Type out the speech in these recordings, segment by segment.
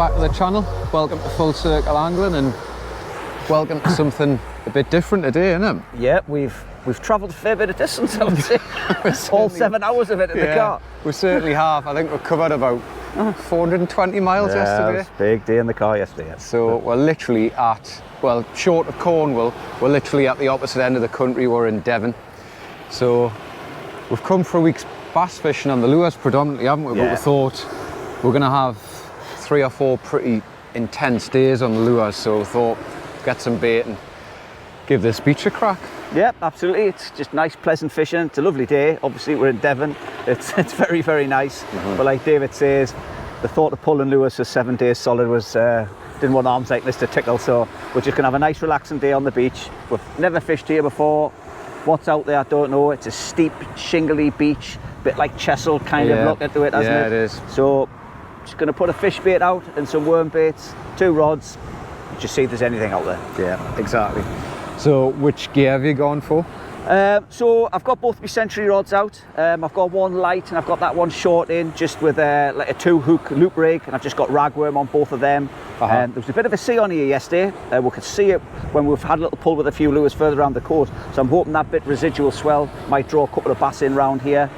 back to the channel. Welcome to Full Circle Angling and welcome to something a bit different today, isn't it? Yeah, we've travelled a fair bit of distance, I would say. All 7 hours of it in the car. We certainly have. I think we covered about 420 miles yesterday. It was a big day in the car yesterday. Yeah. So we're literally at, well, short of Cornwall, we're literally at the opposite end of the country. We're in Devon. So we've come for a week's bass fishing on the lures predominantly, haven't we? Yeah. But we thought we're going to have 3 or 4 pretty intense days on the lures, so we thought get some bait and give this beach a crack. Yeah, absolutely. It's just nice, pleasant fishing. It's a lovely day. Obviously, we're in Devon. It's very, very nice. But like David says, the thought of pulling lures for 7 days solid was didn't want arms like this to tickle. So we're just gonna have a nice, relaxing day on the beach. We've never fished here before. What's out there, I don't know. It's a steep, shingly beach, bit like Chesil kind of look into it, hasn't it? Yeah, it is. So just gonna put a fish bait out and some worm baits, 2 rods. Just see if there's anything out there. Yeah, exactly. So which gear have you gone for? So I've got both my Century rods out. I've got one light and I've got that one short in, just with like a 2-hook loop rig, and I've just got ragworm on both of them. There was a bit of a sea on here yesterday. We could see it when we've had a little pull with a few lures further around the coast. So I'm hoping that bit residual swell might draw a couple of bass in round here.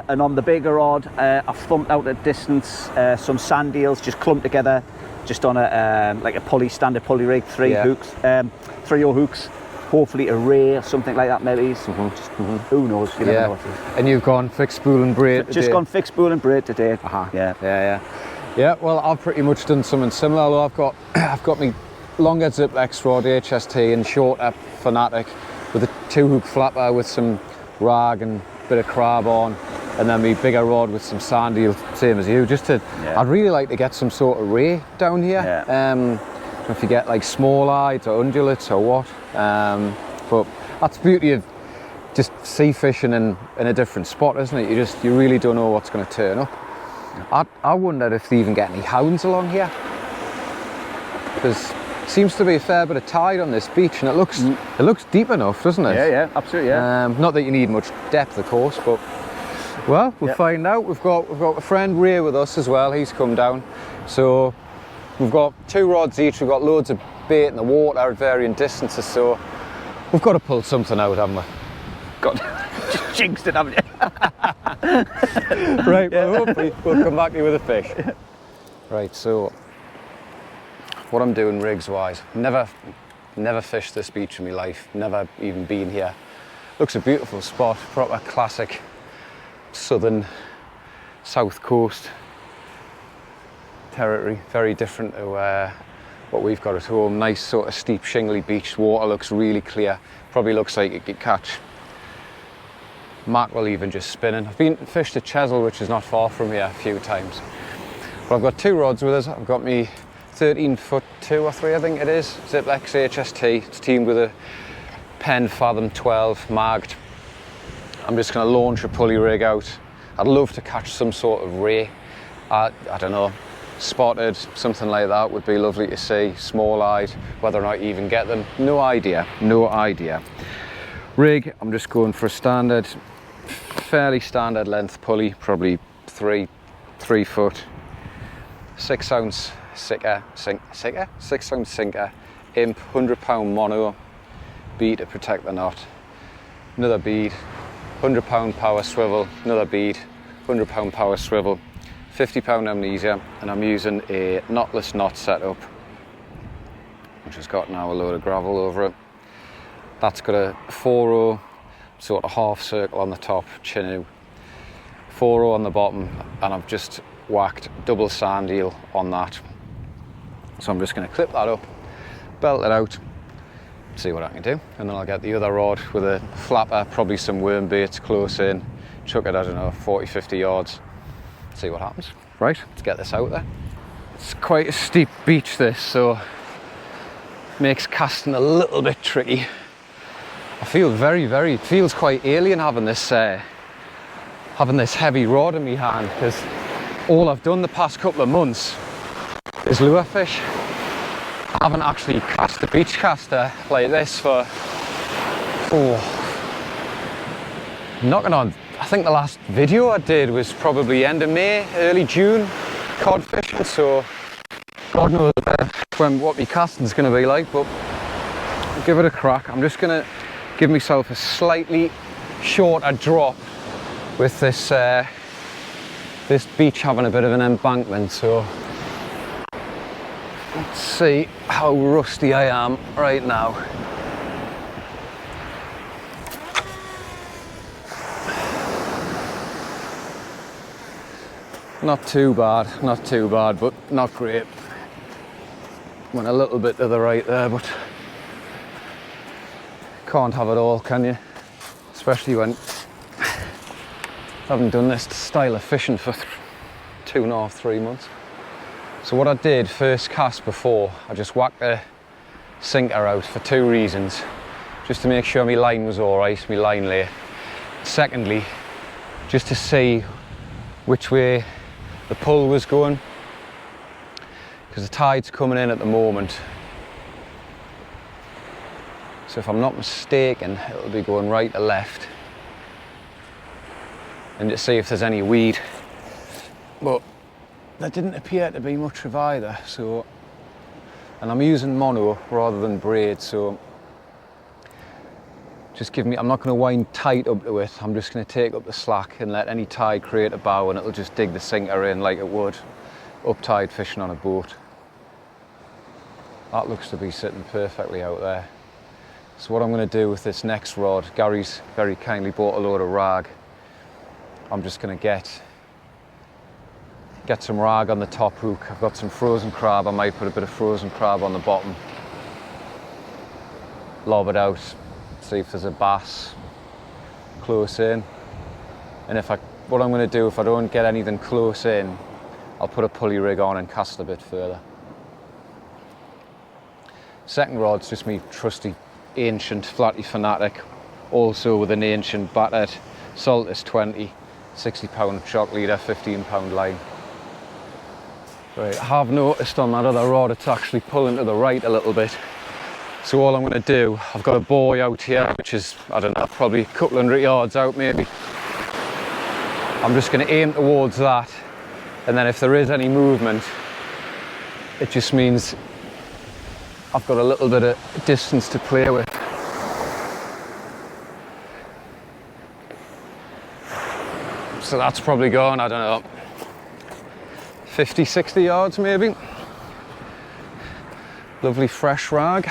And on the bigger rod, I've thumped out at distance some sand eels, just clumped together, just on a like a pulley, standard pulley rig, 3 hooks, 3/0 hooks. Hopefully a ray or something like that, maybe. Who knows? You never know what it is. And you've gone fixed spool and braid today? Just gone fixed spool and braid today. Yeah, well, I've pretty much done something similar, although I've got my longer Ziplex rod HST and shorter Fanatic with a 2-hook flapper with some rag and a bit of crab on, and then my bigger rod with some sand eel, same as you. I'd really like to get some sort of ray down here. If you get like small eyes or undulates or what, but that's the beauty of just sea fishing in a different spot, isn't it? You really don't know what's going to turn up. I wonder if they even get any hounds along here, because seems to be a fair bit of tide on this beach, and it looks deep enough, doesn't it? Yeah, absolutely. Yeah. Not that you need much depth, of course, but well, we'll find out. We've got a friend Ray with us as well. He's come down, so we've got 2 rods each. We've got loads of bait in the water at varying distances, so we've got to pull something out, haven't we? Just jinxed it, haven't you? Right, well, hopefully we'll come back to you with a fish. Right, so what I'm doing rigs-wise, never fished this beach in my life, never even been here. Looks a beautiful spot, proper classic southern south coast territory, very different to what we've got at home. Nice sort of steep shingly beach, water looks really clear, probably looks like it could catch mackerel even just spinning. I've been fished at Chesil, which is not far from here, a few times. But I've got 2 rods with us. I've got me 13-foot 2 or 3, I think it is, Ziplex HST. It's teamed with a Penn Fathom 12 magged. I'm just going to launch a pulley rig out. I'd love to catch some sort of ray. I don't know, spotted, something like that would be lovely to see. Small eyed, whether or not you even get them, no idea. Rig, I'm just going for a standard, fairly standard length pulley, probably 3 foot, 6 ounce sinker, 6 ounce sinker, imp, 100-pound mono, bead to protect the knot, another bead, 100-pound power swivel, another bead, 100-pound power swivel, 50-pound amnesia, and I'm using a knotless knot setup, which has got now a load of gravel over it. That's got a 4/0 sort of half circle on the top, chinoo, 4/0 on the bottom, and I've just whacked double sand eel on that. So I'm just going to clip that up, belt it out, see what I can do, and then I'll get the other rod with a flapper, probably some worm baits close in, chuck it, I don't know, 40-50 yards, see what happens. Right, let's get this out there. It's quite a steep beach, this, so makes casting a little bit tricky. I feel it feels quite alien having this heavy rod in my hand, because all I've done the past couple of months is lure fish. I haven't actually cast a beach caster like this for, knocking on, I think the last video I did was probably end of May, early June, cod fishing, so God knows what my casting's going to be like, but I'll give it a crack. I'm just going to give myself a slightly shorter drop with this this beach having a bit of an embankment, so let's see how rusty I am right now. Not too bad, but not great. Went a little bit to the right there, but can't have it all, can you? Especially when I haven't done this style of fishing for 2.5, 3 months. So what I did first cast before, I just whacked the sinker out for 2 reasons. Just to make sure my line was alright, my line lay. Secondly, just to see which way the pull was going, because the tide's coming in at the moment. So if I'm not mistaken, it'll be going right to left. And to see if there's any weed. But there didn't appear to be much of either, so. And I'm using mono rather than braid, so just give me, I'm not going to wind tight up to it, I'm just going to take up the slack and let any tide create a bow, and it'll just dig the sinker in like it would up tide fishing on a boat. That looks to be sitting perfectly out there. So what I'm going to do with this next rod, Gary's very kindly bought a load of rag. I'm just going to get some rag on the top hook. I've got some frozen crab, I might put a bit of frozen crab on the bottom. Lob it out, see if there's a bass close in. And what I'm going to do, if I don't get anything close in, I'll put a pulley rig on and cast a bit further. Second rod's just me trusty ancient flatty fanatic, also with an ancient battered Saltus 20, 60-pound shock leader, 15-pound line. Right, I have noticed on that other rod it's actually pulling to the right a little bit. So all I'm going to do, I've got a buoy out here, which is, I don't know, probably a couple 100 yards out maybe. I'm just going to aim towards that, and then if there is any movement, it just means I've got a little bit of distance to play with. So that's probably gone, I don't know, 50, 60 yards maybe. Lovely fresh rag.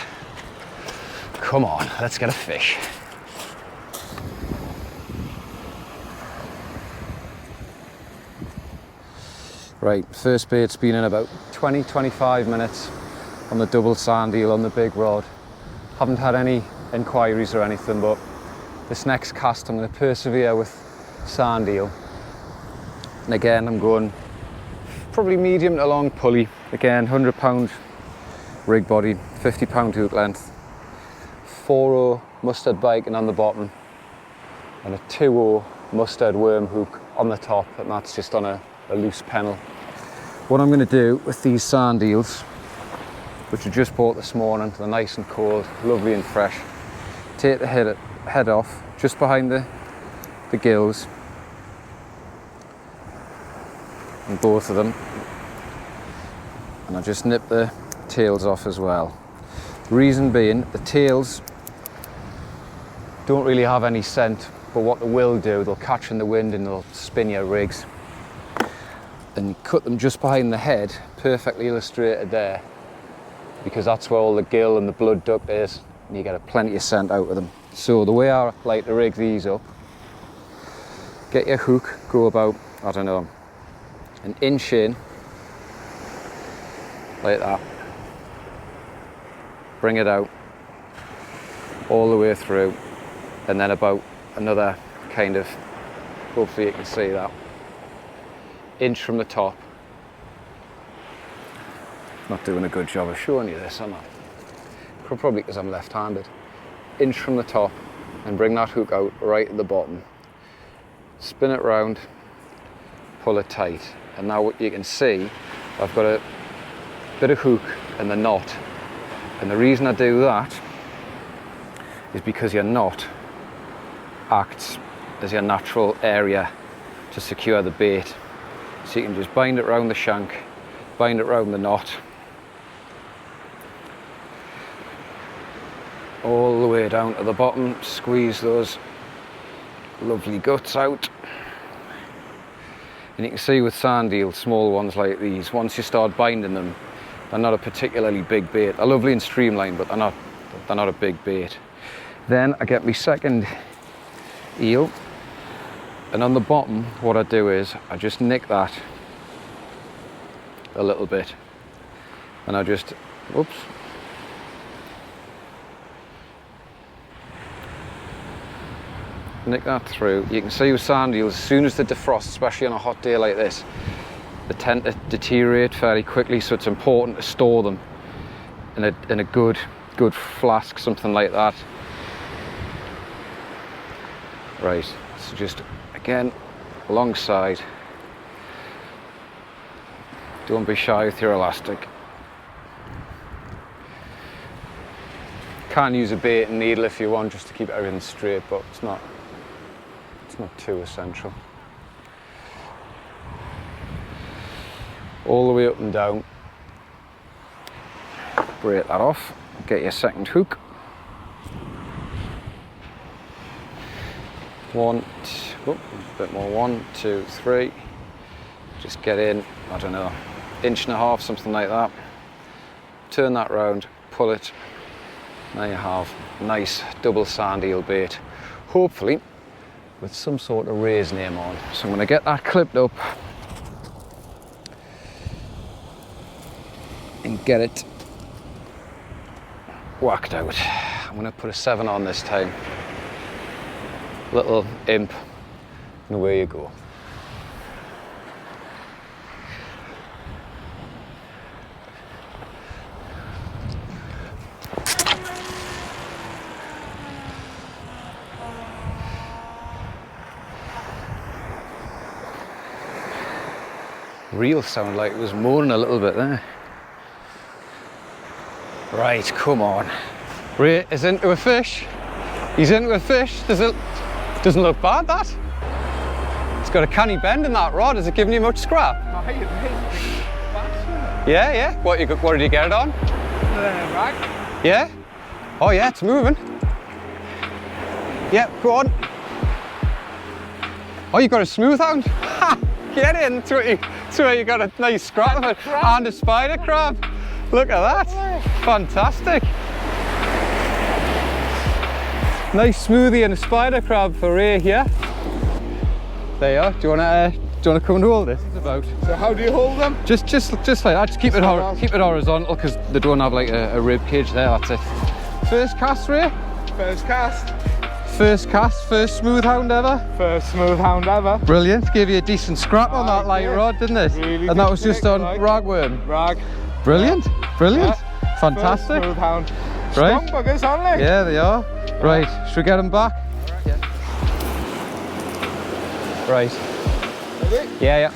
Come on, let's get a fish. Right, first bait's been in about 20, 25 minutes on the double sand eel on the big rod. Haven't had any inquiries or anything, but this next cast I'm going to persevere with sand eel. And again, I'm going probably medium to long pulley. Again, 100-pound rig body, 50-pound hook length, 4/0 mustard biking on the bottom, and a 2/0 mustard worm hook on the top, and that's just on a loose pennel. What I'm going to do with these sand eels, which I just bought this morning, they're nice and cold, lovely and fresh, take the head off just behind the gills, and both of them, and I just nip the tails off as well. Reason being, the tails don't really have any scent, but what they will do, they'll catch in the wind and they'll spin your rigs. And you cut them just behind the head, perfectly illustrated there, because that's where all the gill and the blood duct is, and you get a plenty of scent out of them. So the way I like to rig these up, get your hook, go about, I don't know, an inch in, like that. Bring it out all the way through, and then about another kind of, hopefully you can see that, inch from the top. Not doing a good job of showing you this, am I? Probably because I'm left-handed. Inch from the top, and bring that hook out right at the bottom. Spin it round, pull it tight, and now what you can see, I've got a bit of hook and the knot. And the reason I do that is because your knot acts as your natural area to secure the bait. So you can just bind it round the shank, bind it round the knot, all the way down to the bottom, squeeze those lovely guts out. And you can see with sand eels, small ones like these, once you start binding them, they're not a particularly big bait. They're lovely and streamlined, but they're not a big bait. Then I get my second eel, and on the bottom what I do is I just nick that a little bit, and I just, whoops, nick that through. You can see with sand eels, as soon as they defrost, especially on a hot day like this, they tend to deteriorate fairly quickly, so it's important to store them in a good flask, something like that. Right, so just again alongside, don't be shy with your elastic. Can use a bait and needle if you want, just to keep everything straight, but it's not too essential. All the way up and down. Break that off, get your second hook. A bit more, 1, 2, 3. Just get in, I don't know, 1.5 inches, something like that. Turn that round, pull it. Now you have a nice double sand eel bait, hopefully with some sort of raise name on. So I'm going to get that clipped up and get it whacked out. I'm going to put a 7 on this time. Little imp, and away you go. Reel sound like it was moaning a little bit there. Right, come on. Ray is into a fish. He's into a fish. Doesn't look bad, that. It's got a canny bend in that rod. Is it giving you much scrap? Yeah. What did you get it on? Rag. Yeah? Oh yeah, it's moving. Yeah, go on. Oh, you got a smooth hound? Ha! Get in, that's where you got a nice scrap of it. And a spider crab. Look at that. Fantastic. Nice smoothie and a spider crab for Ray here. There you are. Do you want to come and hold it? About. So how do you hold them? Just like that. Just keep it horizontal, because they don't have like a rib cage there. That's it. First cast, Ray. First cast. First cast. First smooth hound ever. First smooth hound ever. Brilliant. Gave you a decent scrap on that light rod, didn't it? Really, and that was just on ragworm. Rag. Brilliant. Brilliant. Yeah. Fantastic. First smooth hound. Right. Strong buggers, aren't they? Yeah, they are. Right, should we get them back? Yeah. Right. Ready? Yeah.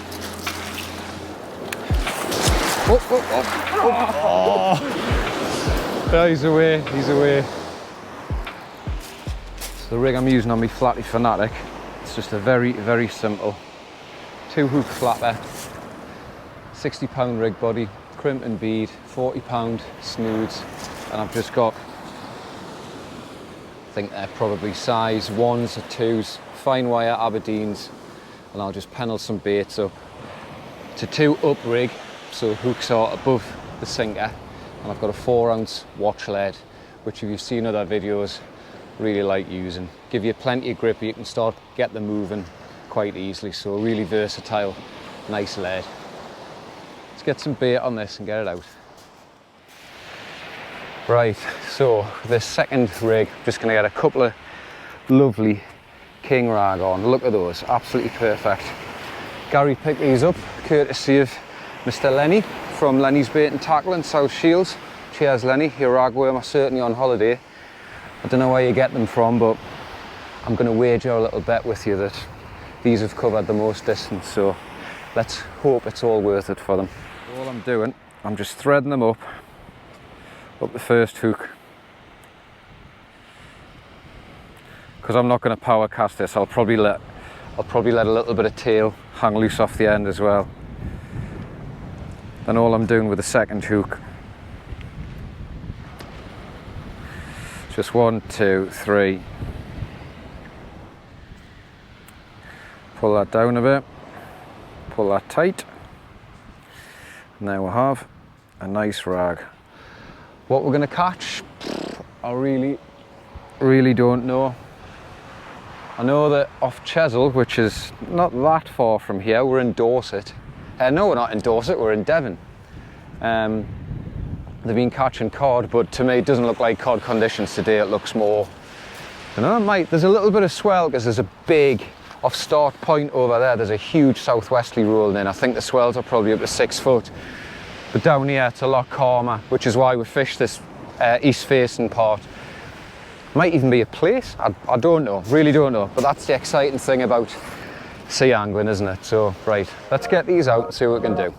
Oh. Oh, he's away. So the rig I'm using on my Flatty Fanatic, it's just a very, very simple 2-hook flatter, 60-pound rig body, crimp and bead, 40-pound snoods, and I've just got, I think they're probably size 1s or 2s, fine wire Aberdeens, and I'll just panel some baits up to 2 up rig, so hooks are above the sinker, and I've got a 4-ounce watch lead, which if you've seen other videos, really like using. Give you plenty of grip, you can get them moving quite easily, so really versatile, nice lead. Let's get some bait on this and get it out. Right, so this second rig, I'm just going to get a couple of lovely king rag on. Look at those, absolutely perfect. Gary picked these up, courtesy of Mr. Lenny from Lenny's Bait and Tackle in South Shields. Cheers Lenny, your ragworm are certainly on holiday. I don't know where you get them from, but I'm going to wager a little bet with you that these have covered the most distance, so let's hope it's all worth it for them. All I'm doing, I'm just threading them up the first hook, because I'm not going to power cast this. I'll probably let a little bit of tail hang loose off the end as well. Then all I'm doing with the second hook, Just 1, 2, 3. Pull that down a bit, pull that tight. Now we have a nice rag. What we're going to catch, I really don't know. I know that off Chesil, which is not that far from here, we're in Dorset. No, we're not in Dorset, we're in Devon. They've been catching cod, but to me it doesn't look like cod conditions today. It looks more, I don't know, there's a little bit of swell because there's a big, off start point over there, there's a huge southwesterly rolling in. I think the swells are probably up to 6 foot. But down here it's a lot calmer, which is why we fish this east facing part. Might even be a place, I don't know, really don't know. But that's the exciting thing about sea angling, isn't it? So, right, let's get these out and see what we can do.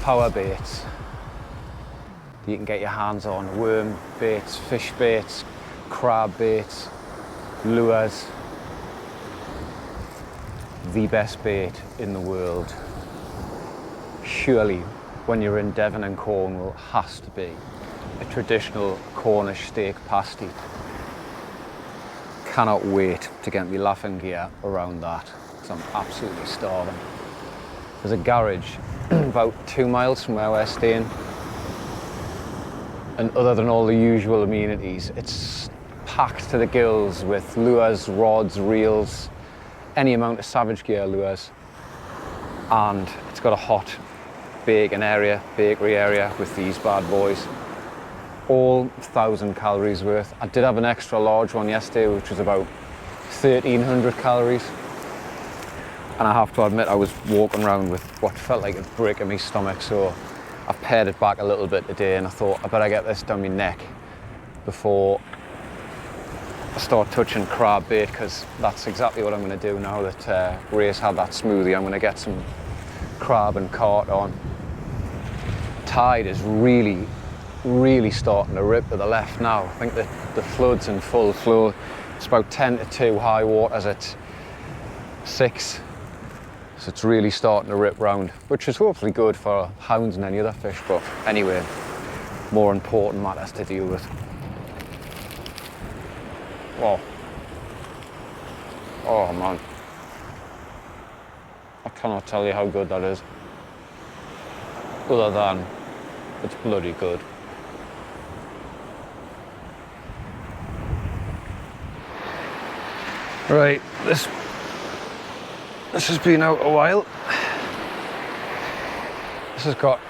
Power baits you can get your hands on: worm baits, fish baits, crab baits, lures. The best bait in the world, surely, when you're in Devon and Cornwall, has to be a traditional Cornish steak pasty. Cannot wait to get my laughing gear around that, because I'm absolutely starving. There's a garage about 2 miles from where we're staying, and other than all the usual amenities, it's packed to the gills with lures, rods, reels, any amount of Savage Gear lures, and it's got a hot bakery area with these bad boys, all 1,000 calories worth. I did have an extra large one yesterday, which was about 1,300 calories. And I have to admit, I was walking around with what felt like a brick in my stomach, so I've pared it back a little bit today, and I thought I better get this down my neck before I start touching crab bait, because that's exactly what I'm going to do now that Ray's had that smoothie. I'm going to get some crab and carp on. Tide is really starting to rip to the left now. I think that the flood's in full flow. It's about 10 to 2, high water's at 6. So it's really starting to rip round, which is hopefully good for hounds and any other fish, but anyway, more important matters to deal with. Oh man, I cannot tell you how good that is, other than it's bloody good. Right, this has been out a while. This has got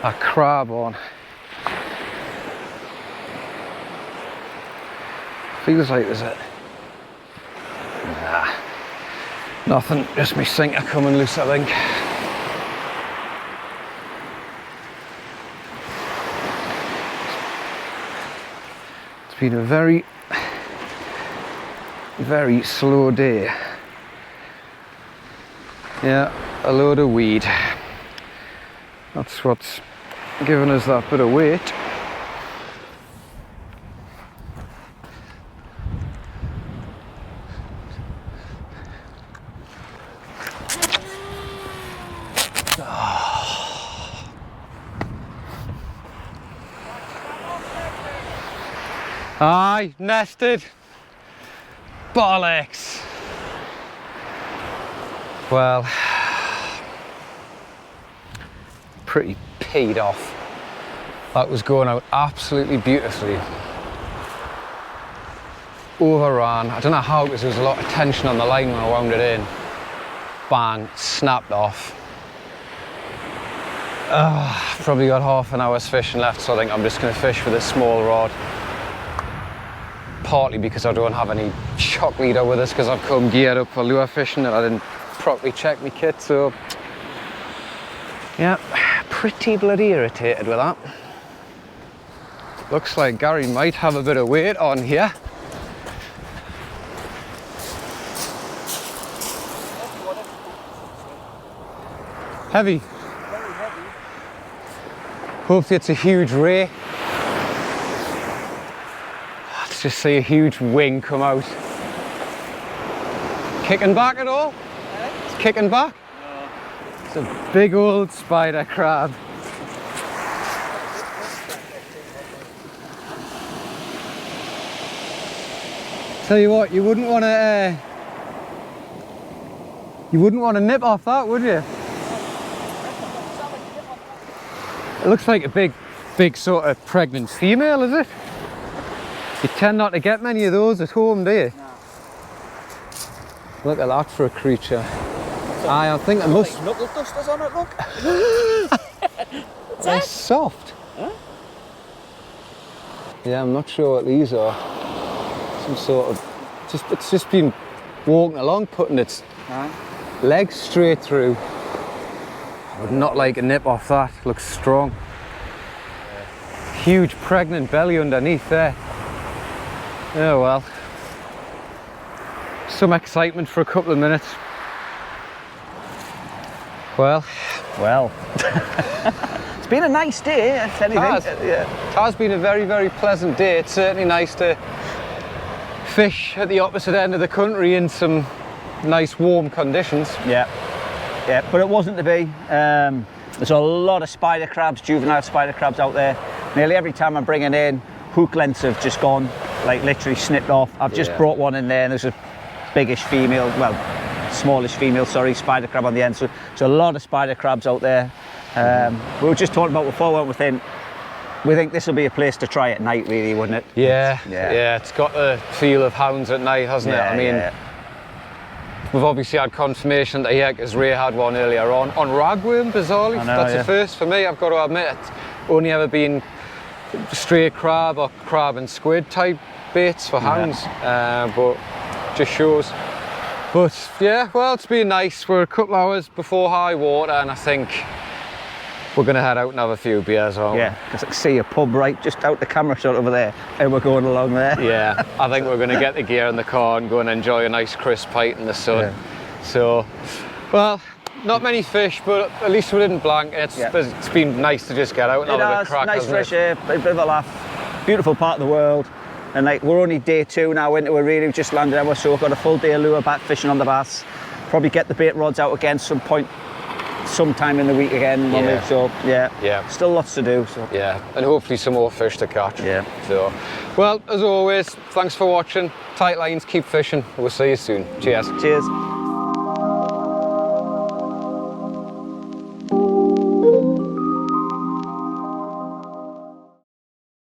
a crab on. Feels like there's a... Nah, nothing, just my sinker coming loose, I think. It's been a very slow day. Yeah, a load of weed. That's what's given us that bit of weight. Aye, nested. Bollocks. Well, pretty peed off. That was going out absolutely beautifully. Overran. I don't know how, because there was a lot of tension on the line when I wound it in. Bang, snapped off. Probably got half an hour's fishing left, so I think I'm just going to fish with a small rod. Partly because I don't have any shock leader with us, because I've come geared up for lure fishing and I didn't properly check my kit, so yeah, pretty bloody irritated with that. Looks like Gary might have a bit of weight on here. Heavy. Very heavy. Hopefully it's a huge ray. Let's just see a huge wing come out. Kicking back at all? It's kicking back? No. It's a big old spider crab. Tell you what, you wouldn't want to nip off that, would you? It looks like a big sort of pregnant female, is it? You tend not to get many of those at home, do you? No. Look at that for a creature. I think it must. Like knuckle dusters on it, look. They're soft. Huh? Yeah, I'm not sure what these are. Some sort of, it's just been walking along, putting its legs straight through. I would not like a nip off that. Looks strong. Huge pregnant belly underneath there. Oh well. Some excitement for a couple of minutes. Well. It's been a nice day, if anything. It has been a very, very pleasant day. It's certainly nice to fish at the opposite end of the country in some nice warm conditions. Yeah, but it wasn't to be. There's a lot of spider crabs, juvenile spider crabs out there. Nearly every time I'm bringing in, hook lengths have just gone, like literally snipped off. I've just brought one in there and there's a biggish female, well, smallish female, sorry, spider crab on the end. So a lot of spider crabs out there. We were just talking about before, weren't we? We think this will be a place to try at night, really, wouldn't it? Yeah, it's got the feel of hounds at night, hasn't it? I mean, we've obviously had confirmation that because Ray had one earlier on ragworm, bizarrely. That's the first for me, I've got to admit. It's only ever been straight crab or crab and squid type baits for hounds, but just shows. But yeah, well, it's been nice. We're a couple hours before high water and I think we're going to head out and have a few beers, aren't we? Yeah, because I can see a pub right just out the camera shot over there and we're going along there. Yeah, I think we're going to get the gear in the car and go and enjoy a nice crisp pint in the sun. Yeah. So, well, not many fish, but at least we didn't blank. It's been nice to just get out and have a bit of crack. Nice fresh air, a bit of a laugh. Beautiful part of the world. And like, we're only day 2 now into it, really. We've just landed our, so we've got a full day of lure back fishing on the bass. Probably get the bait rods out again sometime in the week again. So still lots to do. So. Yeah, and hopefully some more fish to catch. Yeah. So, well, as always, thanks for watching. Tight lines, keep fishing. We'll see you soon. Cheers. Cheers.